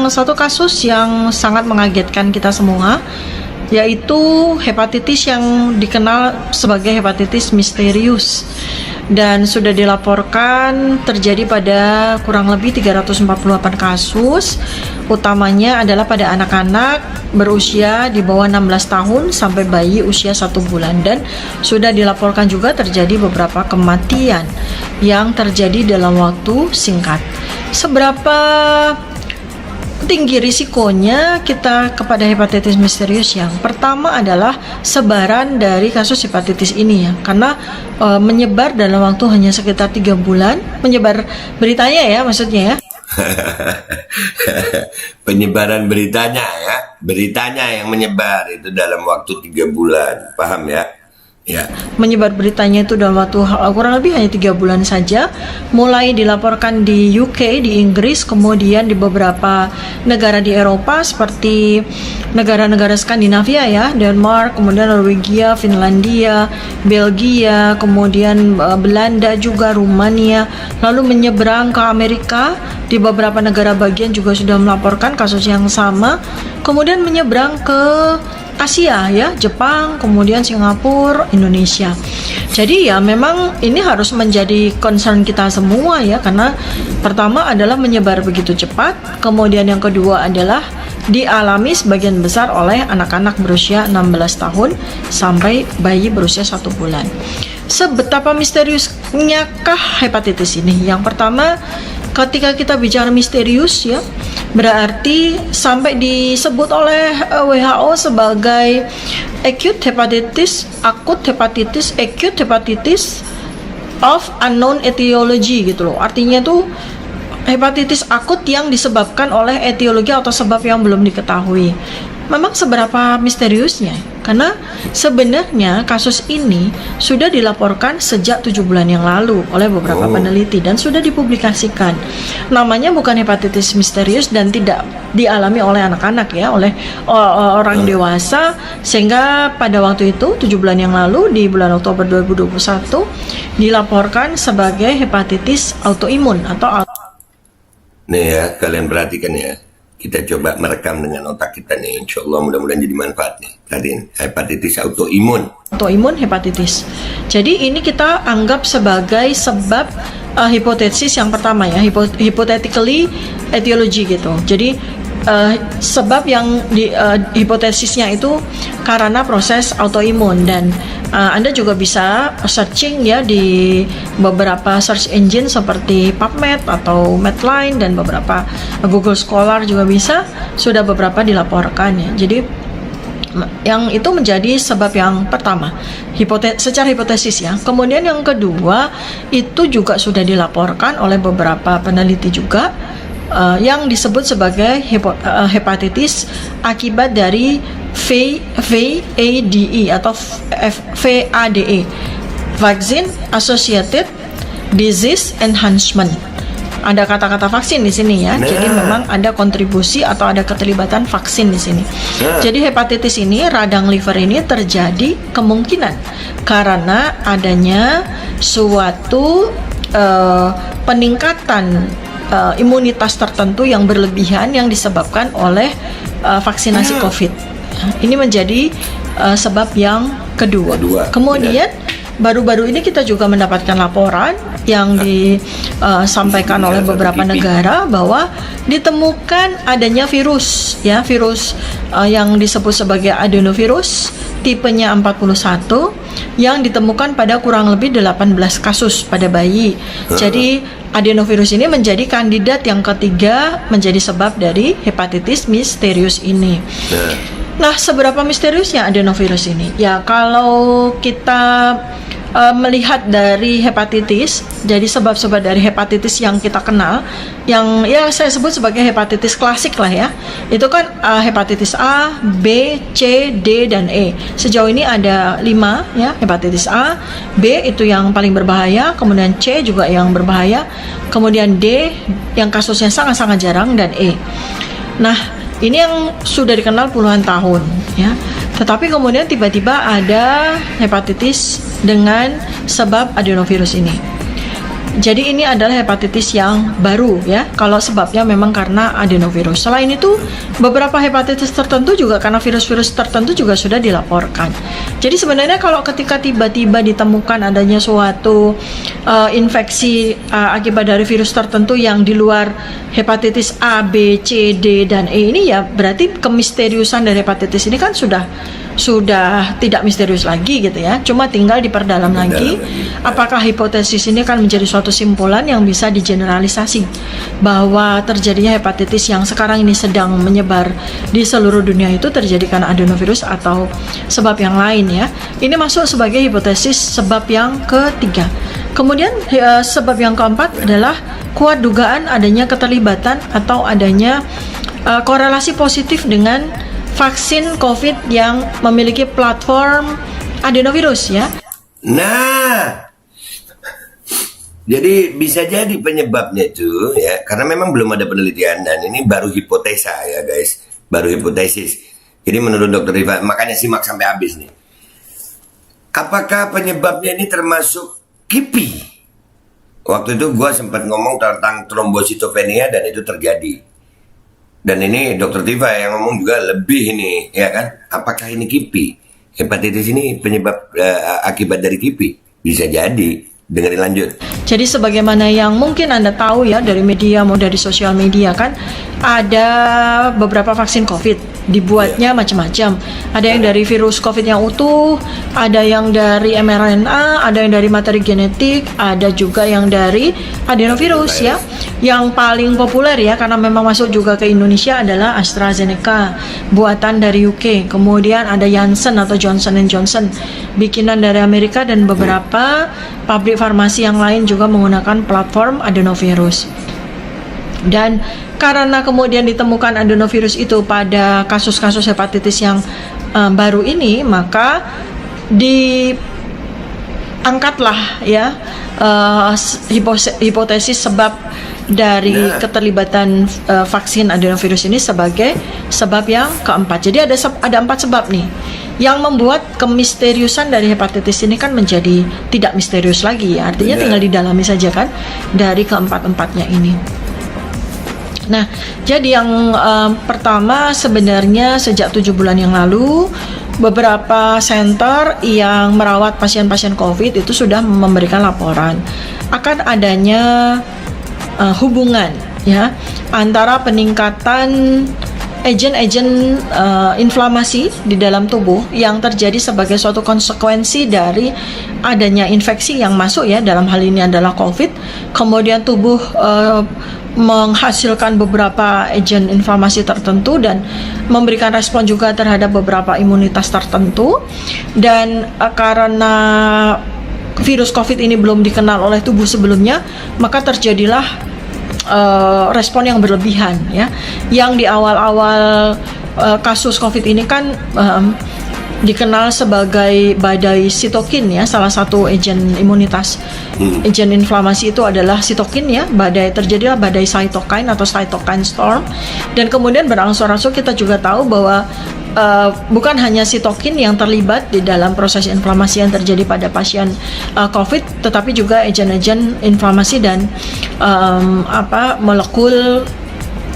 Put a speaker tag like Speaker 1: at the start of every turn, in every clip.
Speaker 1: satu kasus yang sangat mengagetkan kita semua, yaitu hepatitis yang dikenal sebagai hepatitis misterius, dan sudah dilaporkan terjadi pada kurang lebih 348 kasus. Utamanya adalah pada anak-anak berusia di bawah 16 tahun sampai bayi usia 1 bulan, dan sudah dilaporkan juga terjadi beberapa kematian yang terjadi dalam waktu singkat. Seberapa tinggi risikonya kita kepada hepatitis misterius? Yang pertama adalah sebaran dari kasus hepatitis ini ya, karena menyebar dalam waktu hanya sekitar 3 bulan, menyebar beritanya ya, maksudnya ya.
Speaker 2: Penyebaran beritanya yang menyebar itu dalam waktu 3 bulan, paham ya? Ya.
Speaker 1: Menyebar beritanya itu dalam waktu kurang lebih hanya 3 bulan saja, mulai dilaporkan di UK, di Inggris, kemudian di beberapa negara di Eropa seperti negara-negara Skandinavia ya, Denmark, kemudian Norwegia, Finlandia, Belgia, kemudian Belanda juga, Rumania, lalu menyeberang ke Amerika. Di beberapa negara bagian juga sudah melaporkan kasus yang sama, kemudian menyeberang ke Asia ya, Jepang, kemudian Singapura, Indonesia. Jadi ya memang ini harus menjadi concern kita semua ya, karena pertama adalah menyebar begitu cepat, kemudian yang kedua adalah dialami sebagian besar oleh anak-anak berusia 16 tahun sampai bayi berusia 1 bulan. Sebetapa misteriusnya kah hepatitis ini? Yang pertama, ketika kita bicara misterius ya, berarti sampai disebut oleh WHO sebagai acute hepatitis of unknown etiology gitu loh. Artinya tuh hepatitis akut yang disebabkan oleh etiologi atau sebab yang belum diketahui. Memang seberapa misteriusnya? Karena sebenarnya kasus ini sudah dilaporkan sejak 7 bulan yang lalu oleh beberapa peneliti dan sudah dipublikasikan. Namanya bukan hepatitis misterius dan tidak dialami oleh anak-anak ya, oleh orang dewasa, sehingga pada waktu itu 7 bulan yang lalu di bulan Oktober 2021 dilaporkan sebagai hepatitis autoimun atau
Speaker 2: Nih ya, kalian perhatikan ya. Kita coba merekam dengan otak kita nih, insya Allah mudah-mudahan jadi manfaat nih. Perhatiin, hepatitis autoimun.
Speaker 1: Autoimun hepatitis. Jadi ini kita anggap sebagai sebab hipotesis yang pertama ya, hypothetically etiology gitu. Jadi sebab yang hipotesisnya itu karena proses autoimun, dan Anda juga bisa searching ya di beberapa search engine seperti PubMed atau Medline dan beberapa Google Scholar juga bisa, sudah beberapa dilaporkan ya. Jadi yang itu menjadi sebab yang pertama secara hipotesis ya. Kemudian yang kedua itu juga sudah dilaporkan oleh beberapa peneliti juga, yang disebut sebagai hepatitis akibat dari VADE atau VADE, Vaccine Associated Disease Enhancement. Ada kata-kata vaksin di sini ya. Jadi memang ada kontribusi atau ada keterlibatan vaksin di sini. Jadi hepatitis ini, radang liver ini terjadi kemungkinan karena adanya suatu peningkatan imunitas tertentu yang berlebihan yang disebabkan oleh vaksinasi COVID. Ini menjadi sebab yang kedua. Kemudian baru-baru ini kita juga mendapatkan laporan yang disampaikan oleh beberapa negara bahwa ditemukan adanya virus ya, virus yang disebut sebagai adenovirus tipenya 41 yang ditemukan pada kurang lebih 18 kasus pada bayi. Jadi adenovirus ini menjadi kandidat yang ketiga menjadi sebab dari hepatitis misterius ini. Nah, seberapa misteriusnya adenovirus ini? Ya, kalau kita melihat dari hepatitis, jadi sebab-sebab dari hepatitis yang kita kenal, yang ya saya sebut sebagai hepatitis klasik lah ya, itu kan hepatitis A, B, C, D, dan E. Sejauh ini ada 5 ya, hepatitis A, B itu yang paling berbahaya, kemudian C juga yang berbahaya, kemudian D yang kasusnya sangat-sangat jarang, dan E. Nah, ini yang sudah dikenal puluhan tahun ya. Tetapi kemudian tiba-tiba ada hepatitis dengan sebab adenovirus ini. Jadi ini adalah hepatitis yang baru ya, kalau sebabnya memang karena adenovirus. Selain itu, beberapa hepatitis tertentu juga karena virus-virus tertentu juga sudah dilaporkan. Jadi sebenarnya kalau ketika tiba-tiba ditemukan adanya suatu infeksi akibat dari virus tertentu yang di luar hepatitis A, B, C, D, dan E ini, ya berarti kemisteriusan dari hepatitis ini kan sudah tidak misterius lagi gitu ya, cuma tinggal diperdalam lagi apakah hipotesis ini kan menjadi suatu simpulan yang bisa digeneralisasi bahwa terjadinya hepatitis yang sekarang ini sedang menyebar di seluruh dunia itu terjadi karena adenovirus atau sebab yang lain ya. Ini masuk sebagai hipotesis sebab yang ketiga. Kemudian sebab yang keempat adalah kuat dugaan adanya keterlibatan atau adanya korelasi positif dengan vaksin COVID yang memiliki platform adenovirus ya.
Speaker 2: Nah, jadi bisa jadi penyebabnya itu ya, karena memang belum ada penelitian dan ini baru hipotesa ya guys, baru hipotesis. Jadi menurut Dr. Riva, makanya simak sampai habis nih. Apakah penyebabnya ini termasuk KIPI? Waktu itu gua sempat ngomong tentang trombositopenia dan itu terjadi. Dan ini Dr. Tifa yang ngomong juga lebih ini, ya kan? Apakah ini KIPI? Hepatitis ini penyebab akibat dari KIPI? Bisa jadi. Dengerin lanjut.
Speaker 1: Jadi sebagaimana yang mungkin Anda tahu ya dari media mau dari sosial media kan, ada beberapa vaksin COVID dibuatnya macam-macam. Ada yang dari virus COVID yang utuh, ada yang dari mRNA, ada yang dari materi genetik, ada juga yang dari adenovirus ya. Yang paling populer ya karena memang masuk juga ke Indonesia adalah AstraZeneca buatan dari UK. Kemudian ada Janssen atau Johnson & Johnson bikinan dari Amerika, dan beberapa pabrik farmasi yang lain juga menggunakan platform adenovirus. Dan karena kemudian ditemukan adenovirus itu pada kasus-kasus hepatitis yang baru ini, maka diangkatlah ya hipotesis sebab dari keterlibatan vaksin adenovirus ini sebagai sebab yang keempat. Jadi ada 4 sebab nih yang membuat kemisteriusan dari hepatitis ini kan menjadi tidak misterius lagi ya. Artinya tinggal didalami saja kan dari keempat-empatnya ini. Nah, jadi yang pertama sebenarnya sejak 7 bulan yang lalu beberapa center yang merawat pasien-pasien COVID itu sudah memberikan laporan akan adanya hubungan ya antara peningkatan agen-agen inflamasi di dalam tubuh yang terjadi sebagai suatu konsekuensi dari adanya infeksi yang masuk ya, dalam hal ini adalah COVID. Kemudian tubuh menghasilkan beberapa agen inflamasi tertentu dan memberikan respon juga terhadap beberapa imunitas tertentu. Dan karena virus COVID ini belum dikenal oleh tubuh sebelumnya, maka terjadilah respon yang berlebihan ya. Yang di awal-awal kasus COVID ini kan dikenal sebagai badai sitokin ya, salah satu agen imunitas, agen inflamasi itu adalah sitokin ya. Terjadilah badai cytokine atau cytokine storm, dan kemudian berangsur-angsur kita juga tahu bahwa bukan hanya sitokin yang terlibat di dalam proses inflamasi yang terjadi pada pasien COVID, tetapi juga agen-agen inflamasi dan molekul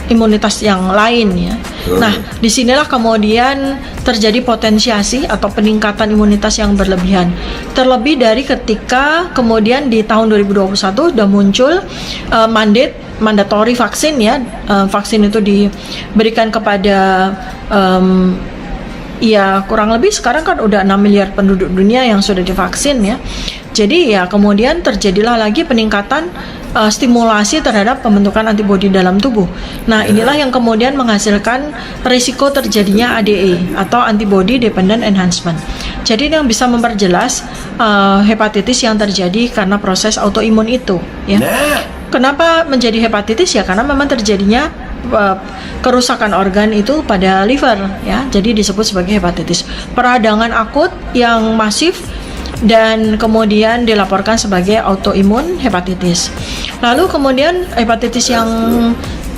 Speaker 1: imunitas yang lain ya. Nah, disinilah kemudian terjadi potensiasi atau peningkatan imunitas yang berlebihan. Terlebih dari ketika kemudian di tahun 2021 sudah muncul mandatory vaksin ya. Vaksin itu diberikan kepada ya kurang lebih sekarang kan udah 6 miliar penduduk dunia yang sudah divaksin ya. Jadi ya kemudian terjadilah lagi peningkatan stimulasi terhadap pembentukan antibodi dalam tubuh. Nah, inilah yang kemudian menghasilkan risiko terjadinya ADE atau antibody dependent enhancement. Jadi ini yang bisa memperjelas hepatitis yang terjadi karena proses autoimun itu ya. Kenapa menjadi hepatitis ya? Karena memang terjadinya kerusakan organ itu pada liver ya. Jadi disebut sebagai hepatitis. Peradangan akut yang masif dan kemudian dilaporkan sebagai autoimun hepatitis. Lalu kemudian hepatitis yang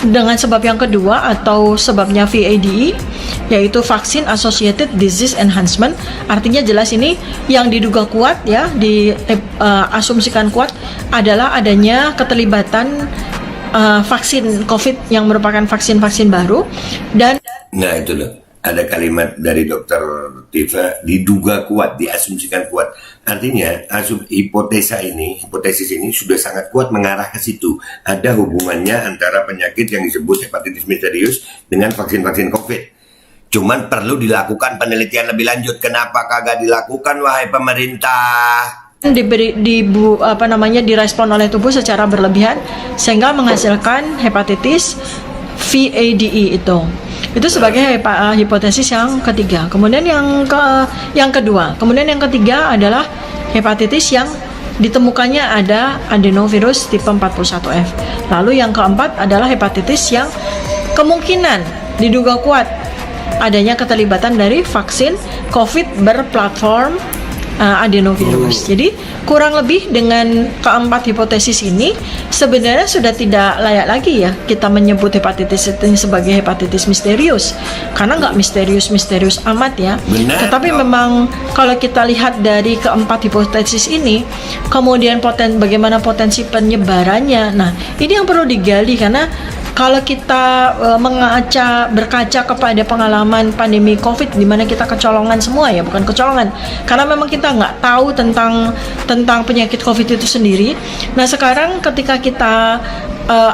Speaker 1: dengan sebab yang kedua atau sebabnya VADE, yaitu Vaccine Associated Disease Enhancement. Artinya jelas ini yang diduga kuat ya, diasumsikan kuat adalah adanya keterlibatan vaksin COVID yang merupakan vaksin-vaksin baru. Dan
Speaker 2: Nah itu loh, ada kalimat dari Dokter Tifa, diduga kuat, diasumsikan kuat. Artinya hipotesis ini sudah sangat kuat mengarah ke situ. Ada hubungannya antara penyakit yang disebut hepatitis misterius dengan vaksin-vaksin COVID. Cuman perlu dilakukan penelitian lebih lanjut. Kenapa kagak dilakukan, wahai pemerintah?
Speaker 1: direspon oleh tubuh secara berlebihan sehingga menghasilkan hepatitis VADE itu sebagai hipotesis yang ketiga. Kemudian yang ketiga adalah hepatitis yang ditemukannya ada adenovirus tipe 41F. Lalu yang keempat adalah hepatitis yang kemungkinan diduga kuat adanya keterlibatan dari vaksin COVID berplatform adenovirus. Jadi kurang lebih dengan keempat hipotesis ini sebenarnya sudah tidak layak lagi ya kita menyebut hepatitis ini sebagai hepatitis misterius, karena nggak misterius amat ya.
Speaker 2: Benar.
Speaker 1: Tetapi memang kalau kita lihat dari keempat hipotesis ini, kemudian bagaimana potensi penyebarannya, nah ini yang perlu digali. Karena kalau kita berkaca kepada pengalaman pandemi COVID, di mana kita kecolongan semua ya, bukan kecolongan, karena memang kita nggak tahu tentang penyakit COVID itu sendiri. Nah sekarang ketika kita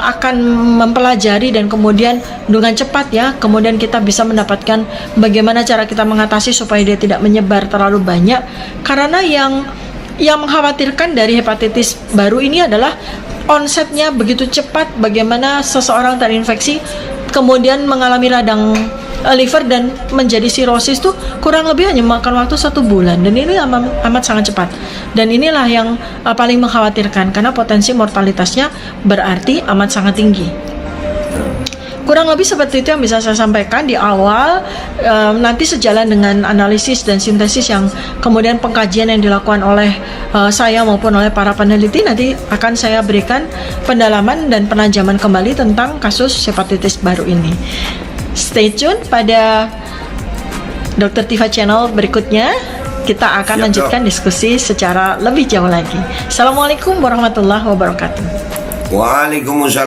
Speaker 1: akan mempelajari dan kemudian dengan cepat ya, kemudian kita bisa mendapatkan bagaimana cara kita mengatasi supaya dia tidak menyebar terlalu banyak. Karena yang mengkhawatirkan dari hepatitis baru ini adalah onsetnya begitu cepat, bagaimana seseorang terinfeksi kemudian mengalami radang liver dan menjadi sirosis tuh kurang lebih hanya memakan waktu 1 bulan, dan ini amat sangat cepat. Dan inilah yang paling mengkhawatirkan karena potensi mortalitasnya berarti amat sangat tinggi. Kurang lebih seperti itu yang bisa saya sampaikan di awal. Nanti sejalan dengan analisis dan sintesis yang kemudian pengkajian yang dilakukan oleh saya maupun oleh para peneliti, nanti akan saya berikan pendalaman dan penajaman kembali tentang kasus hepatitis baru ini. Stay tune pada Dr. Tifa Channel berikutnya. Kita akan lanjutkan diskusi secara lebih jauh lagi. Assalamualaikum warahmatullahi wabarakatuh.
Speaker 2: Waalaikumsalam.